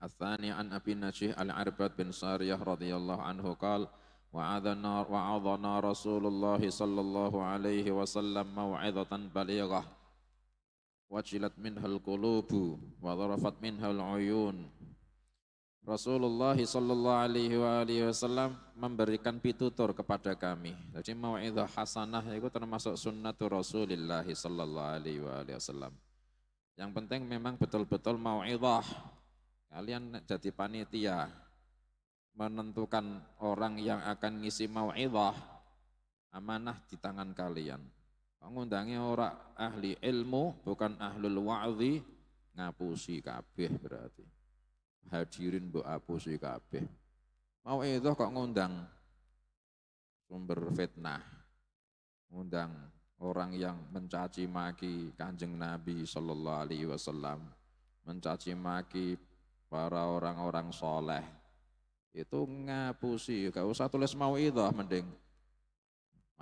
الثاني عن أبي النجيح العربد بن سارية رضي الله عنه قال وعظنا رسول الله صلى الله عليه وسلم موعظة بليغة wajilat minhal qulubu wa dharafat minhal uyun. Rasulullah sallallahu alaihi wasallam memberikan pitutur kepada kami. Jadi mau'izah hasanah itu termasuk sunnatur Rasulullah sallallahu alaihi wasallam. Yang penting memang betul-betul mau'izah. Kalian jadi panitia menentukan orang yang akan ngisi mau'izah, amanah di tangan kalian. Ngundangnya orang ahli ilmu, bukan ahlul wa'zi, ngapusi kabeh berarti. Hadirin mbok apusi kabeh. Mau itu kok ngundang sumber fitnah, ngundang orang yang mencaci maki Kanjeng Nabi sallallahu alaihi wasallam, mencaci maki para orang-orang soleh. Itu ngapusi, gak usah tulis mau itu mending.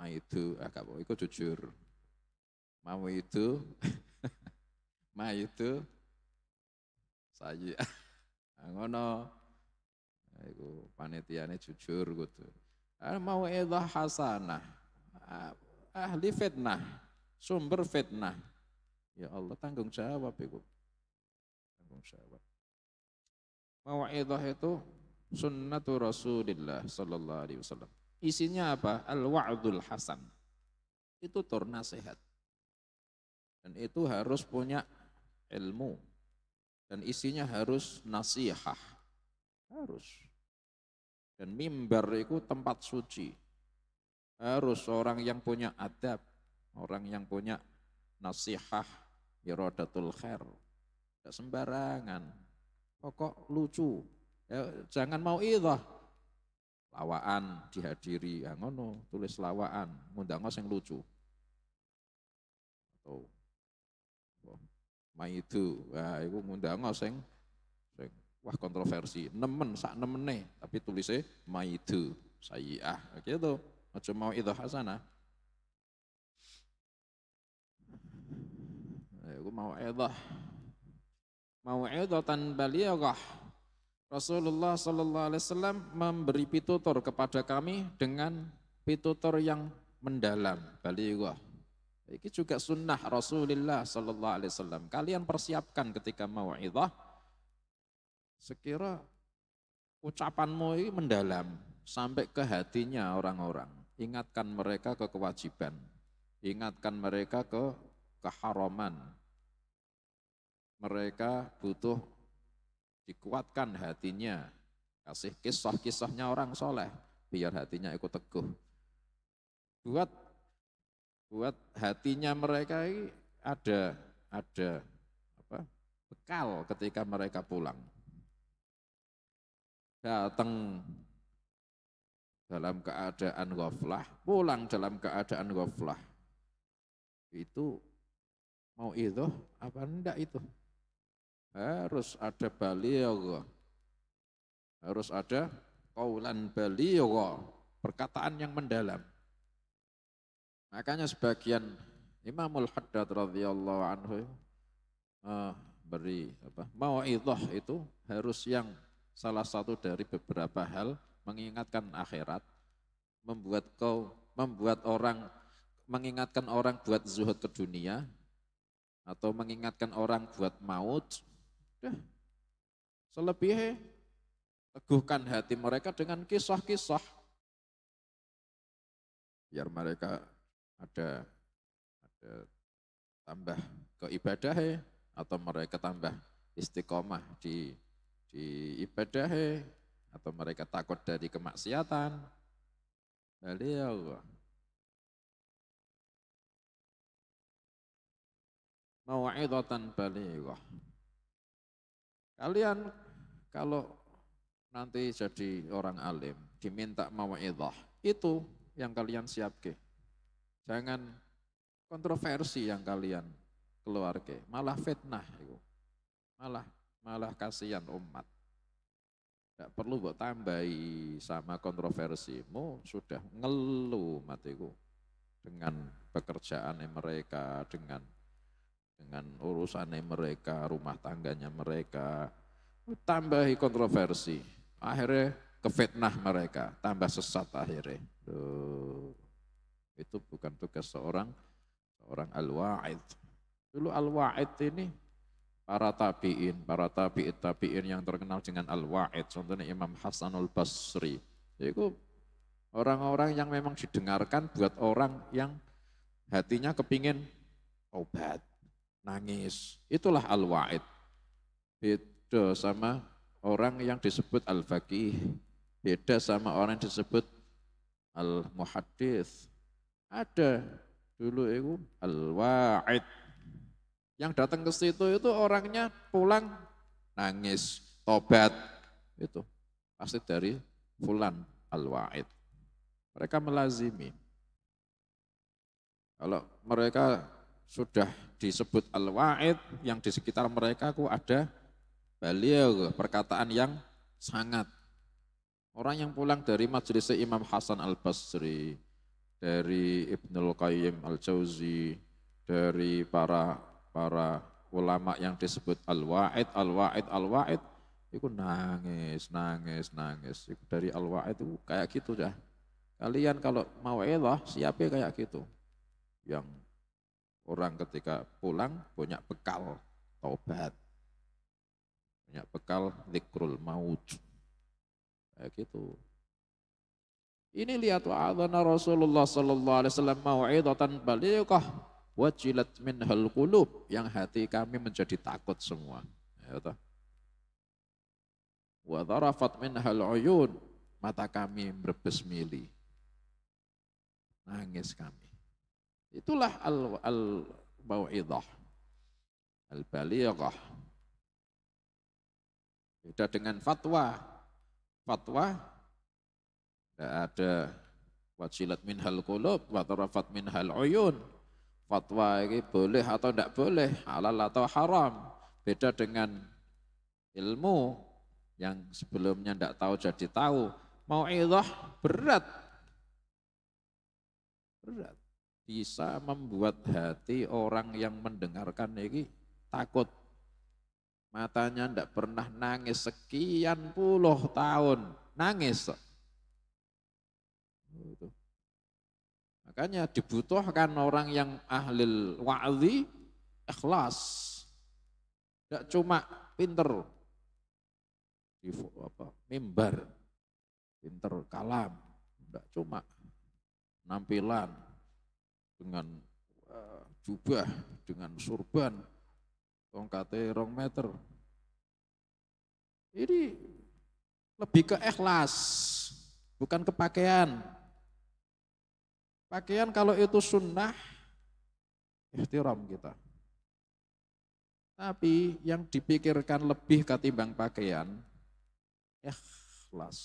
Itu jujur. Mau itu, saya ngono, itu panitiane jujur gitu. Mau edah hasanah, ahli fitnah, sumber fitnah. Ya Allah tanggung jawab itu, tanggung jawab. Mau edah itu sunnatu Rasulillah sallallahu alaihi wasallam. Isinya apa? Al-wa'dul hasan. Itu tur nasihat. Dan itu harus punya ilmu. Dan isinya harus nasihah. Harus. Dan mimbar itu tempat suci. Harus orang yang punya adab. Orang yang punya nasihah. Iradatul khair. Tidak sembarangan. Pokok lucu. Ya, jangan mau idah. Lawaan dihadiri. Ya, ngono, tulis lawaan. Ngundang yang lucu. Atau maidu, wah itu ngundang sing wah kontroversi, sak nemene, tapi tulisnya maidu, sayyi'ah, gitu, aja mau itu hasanah. Aku mau idhatan balighah. Rasulullah sallallahu alaihi wasallam memberi pitutur kepada kami dengan pitutur yang mendalam, balighah. Ini juga sunnah Rasulullah sallallahu alaihi wasallam. Kalian persiapkan ketika mau'izah, sekira ucapanmu ini mendalam sampai ke hatinya orang-orang. Ingatkan mereka ke kewajiban, ingatkan mereka ke keharaman. Mereka butuh dikuatkan hatinya, kasih kisah-kisahnya orang soleh, biar hatinya ikut teguh. Buat hatinya mereka ini ada bekal ketika mereka pulang. Datang dalam keadaan ghaflah, pulang dalam keadaan ghaflah. Itu mau itu apa enggak itu? Harus ada baligh. Harus ada qaulan baligh, perkataan yang mendalam. Makanya sebagian Imamul Haddad radhiyallahu anhu beri mau'izah itu harus yang salah satu dari beberapa hal mengingatkan akhirat, mengingatkan orang buat zuhud ke dunia, atau mengingatkan orang buat maut. Selebihnya teguhkan hati mereka dengan kisah-kisah biar mereka ada tambah keibadah, atau mereka tambah istiqomah di ibadah, atau mereka takut dari kemaksiatan. Beliau mau'izatan balighah. Kalian kalau nanti jadi orang alim diminta mau'izah, itu yang kalian siapke. Jangan kontroversi yang kalian keluarga, malah fitnah itu. Malah kasihan umat. Tidak perlu buat tambahi sama kontroversimu, sudah ngeluh matiku dengan pekerjaan mereka, dengan urusan mereka, rumah tangganya mereka, tambahi kontroversi. Akhirnya kefitnah mereka, tambah sesat akhirnya. Itu bukan tugas seorang al-wa'id. Dulu al-wa'id ini para tabi'in yang terkenal dengan al-wa'id. Contohnya Imam Hasanul Basri. Itu orang-orang yang memang didengarkan buat orang yang hatinya kepingin obat, nangis. Itulah al-wa'id. Beda sama orang yang disebut al-faqih. Beda sama orang yang disebut al-muhaddits. Ada dulu itu al-wa'id. Yang datang ke situ itu orangnya pulang nangis, tobat. Itu pasti dari fulan al-wa'id. Mereka melazimi. Kalau mereka sudah disebut al-wa'id, yang di sekitar mereka aku ada beliau perkataan yang sangat. Orang yang pulang dari majelis Imam Hasan al-Basri, dari Ibnul Qayyim al-Jauzi, dari para ulama yang disebut al-wa'id, itu nangis. Itu dari al-wa'id itu kayak gitu dah. Kalian kalau mau elah siapa kayak gitu. Yang orang ketika pulang punya bekal taubat. Punya bekal zikrul maut. Kayak gitu. Ini lihat wa'adhana Rasulullah sallallahu alaihi wasallam mau'idatan balighah wajilat minhal qulub, yang hati kami menjadi takut semua. Ya toh. Wa dharafat minhal uyun, mata kami berbes mili. Nangis kami. Itulah al-mau'idhah al-balighah. Beda dengan fatwa. Fatwa tidak ada wajilat minhal qulub wa tarafat minhal uyun. Fatwa ini boleh atau tidak boleh, halal atau haram. Beda dengan ilmu yang sebelumnya tidak tahu jadi tahu. Mau'idhah berat. Berat. Bisa membuat hati orang yang mendengarkan ini takut. Matanya tidak pernah nangis sekian puluh tahun. Nangis. Makanya dibutuhkan orang yang ahlil wa'zi, ikhlas. Tidak cuma pinter di mimbar, pinter kalam. Tidak cuma nampilan dengan jubah, dengan surban, tongkatnya 2 meter. Ini lebih ke ikhlas, bukan ke pakaian. Pakaian kalau itu sunnah, ihtiram kita. Tapi yang dipikirkan lebih ketimbang pakaian, ikhlas.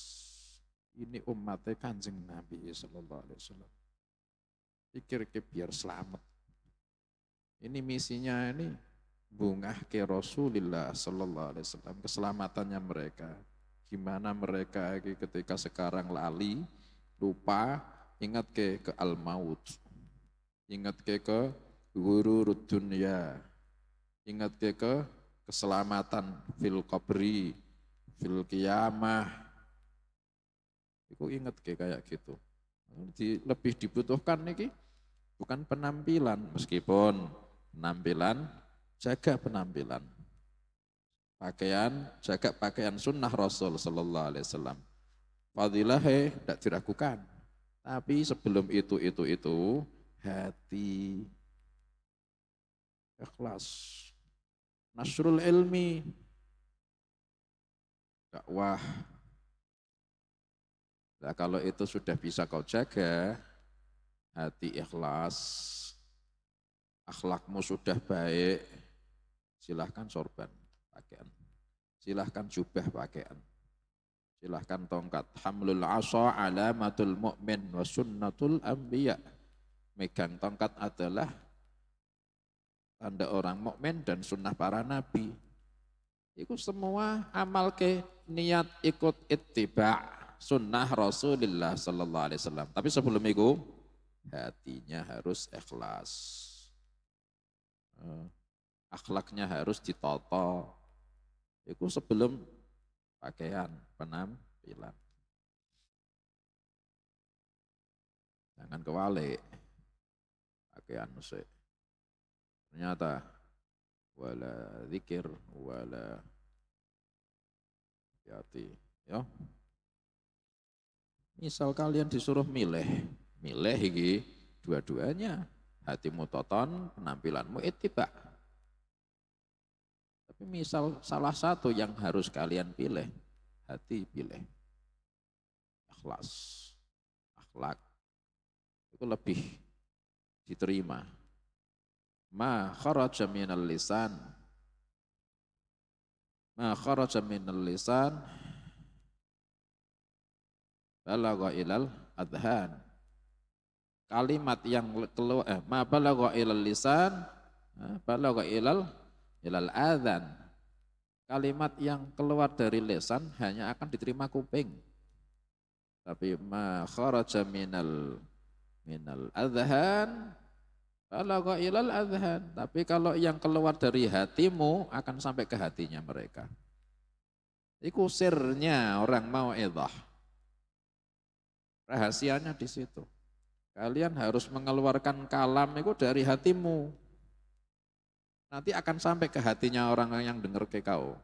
Ini umatnya Kanjeng Nabi sallallahu alaihi wasallam. Pikir ke biar selamat. Ini misinya ini bungah ke Rasulullah sallallahu alaihi wasallam, keselamatannya mereka. Gimana mereka ketika sekarang lali, lupa, ingat ke al-maut, ingat ke ghururud dunya, ingat ke keselamatan fil qabri, fil qiyamah. Itu ingat ke kayak gitu. Lebih dibutuhkan nih bukan penampilan, meskipun penampilan, jaga penampilan. Pakaian, jaga pakaian sunnah Rasul sallallahu alaihi wasallam. Fadilahnya tidak diragukan. Tapi sebelum itu hati ikhlas. Nasrul ilmi, dakwah. Nah, kalau itu sudah bisa kau jaga, hati ikhlas, akhlakmu sudah baik, silahkan sorban pakaian, silahkan jubah pakaian. Silahkan tongkat. Hamlul asa alamatul mu'min wa sunnatul anbiya. Megang tongkat adalah tanda orang mukmin dan sunnah para nabi. Itu semua amal ke niat ikut ittiba sunnah Rasulullah sallallahu alaihi wasallam. Tapi sebelum itu hatinya harus ikhlas. Akhlaknya harus ditata. Itu sebelum pakaian penampilan. Jangan kewalik pakaian musik. Ternyata wala zikir wala hati. Ya. Misal kalian disuruh milih iki dua-duanya. Hatimu toton, penampilanmu ittiba. Tapi misal salah satu yang harus kalian pilih, hati pilih. Ikhlas, akhlak, itu lebih diterima. Ma kharaja minal lisan, ma kharaja minal lisan, balagha ilal adhan. Kalimat yang keluar, ma balagha ilal lisan, balagha ilal adhan. Kalimat yang keluar dari lisan hanya akan diterima kuping. Tapi ma kharaja minal adhan balagha ilal adhan. Tapi kalau yang keluar dari hatimu akan sampai ke hatinya mereka. Itu sirnya orang mau mau'idhah. Rahasianya di situ. Kalian harus mengeluarkan kalam itu dari hatimu. Nanti akan sampai ke hatinya orang yang dengar ke kau.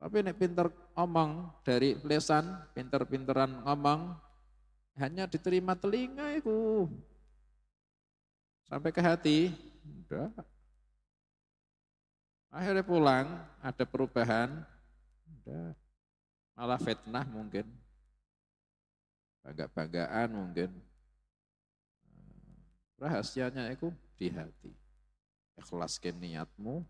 Tapi nek pinter ngomong dari lesan, pinter-pinteran ngomong, hanya diterima telinga itu. Sampai ke hati, udah. Akhirnya pulang, ada perubahan, udah. Malah fitnah mungkin. Bangga-banggaan mungkin. Rahasianya itu di hati. Ikhlaskan niatmu,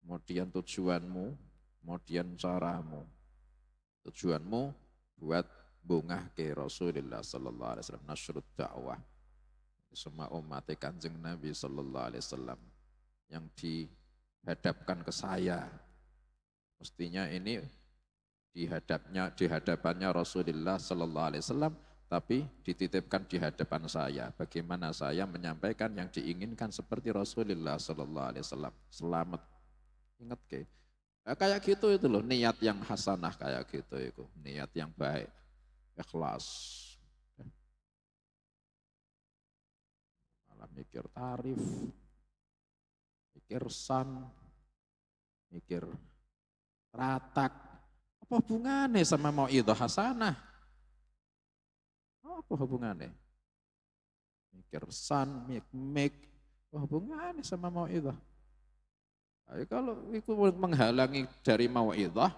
kemudian tujuanmu, kemudian caramu. Tujuanmu buat bungah ke Rasulullah sallallahu alaihi wasallam, nasrut dakwah. Semua umat Kanjeng Nabi sallallahu alaihi wasallam yang dihadapkan ke saya. Mestinya ini di hadapannya Rasulullah sallallahu alaihi wasallam, tapi dititipkan di hadapan saya. Bagaimana saya menyampaikan yang diinginkan seperti Rasulullah sallallahu alaihi wasallam. Selamat. Ingat ke? Nah, kayak gitu itu loh, niat yang hasanah kayak gitu itu, niat yang baik, ikhlas. Malah mikir tarif, mikir san, mikir ratak. Apa hubungannya sama mau'idhah hasanah? Apa hubungannya? Mikir san, mik, apa hubungannya sama mau'idhah? Nah, kalau itu menghalangi dari mau'idhah,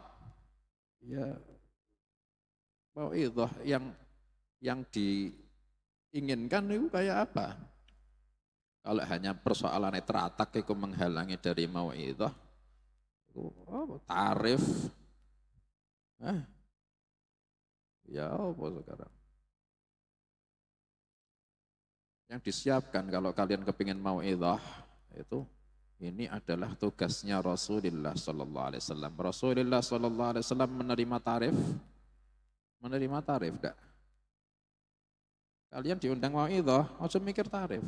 ya mau'idhah yang diinginkan itu kayak apa? Kalau hanya persoalan teratak itu menghalangi dari mau'idhah, tarif, ya apa sekarang? Yang disiapkan kalau kalian kepingin mau'idhah itu, ini adalah tugasnya Rasulullah sallallahu alaihi wasallam. Rasulullah sallallahu alaihi wasallam menerima tarif enggak? Kalian diundang mau'idhah, aja mikir tarif.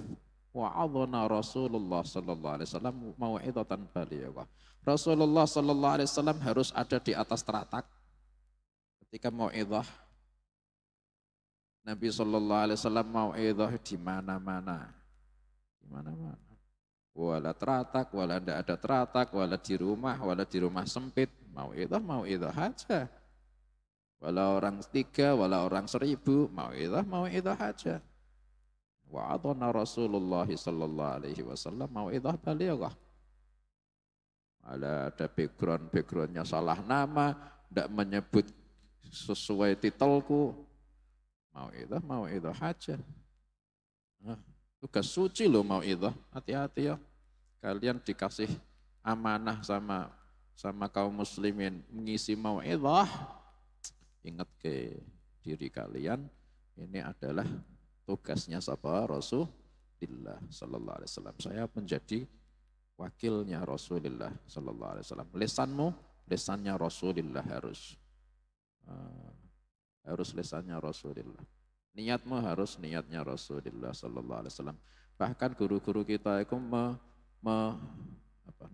Wa'adhana Rasulullah sallallahu alaihi wasallam mau'idhatan balighah. Rasulullah sallallahu alaihi wasallam harus ada di atas teratak ketika mau'idhah. Nabi sallallahu alaihi wasallam mau'idhah di mana-mana. Di mana-mana. Wala teratak, wala tidak ada teratak, wala di rumah sempit, mau'idhah aja. Wala orang 3, wala orang 1000, mau'idhah aja. Wa'adhana Rasulullah sallallahu alaihi wasallam mau'idhah balighah. Ada backgroundnya salah nama, tidak menyebut sesuai titelku, mau'idhah aja. Tugas suci loh mau'idhah, hati-hati ya. Kalian dikasih amanah sama kaum muslimin mengisi mau'idhah, ingat ke diri kalian, ini adalah tugasnya siapa? Rasulullah sallallahu alaihi wasallam. Saya menjadi wakilnya Rasulullah sallallahu alaihi wasallam. Lesannya Rasulullah harus lesannya Rasulullah. Niatmu harus niatnya Rasulullah sallallahu alaihi wasallam. Bahkan guru-guru kita itu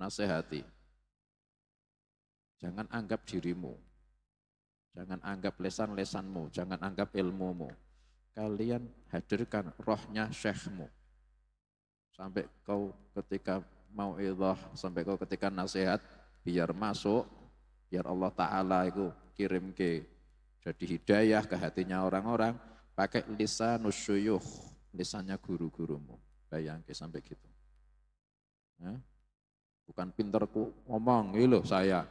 nasihati. Jangan anggap dirimu. Jangan anggap lesan-lesanmu, jangan anggap ilmumu. Kalian hadirkan rohnya syekhmu. Sampai kau ketika mau idah, sampai kau ketika nasihat, biar masuk, biar Allah Ta'ala itu kirim ke jadi hidayah ke hatinya orang-orang, pakai lisanus syuyukh, lisannya guru-gurumu. Bayangke sampai gitu. Nah, bukan pinterku ngomong, loh saya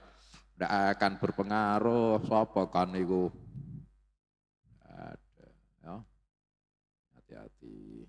tidak akan berpengaruh, sapa kan itu. Ada, ya. Hati-hati.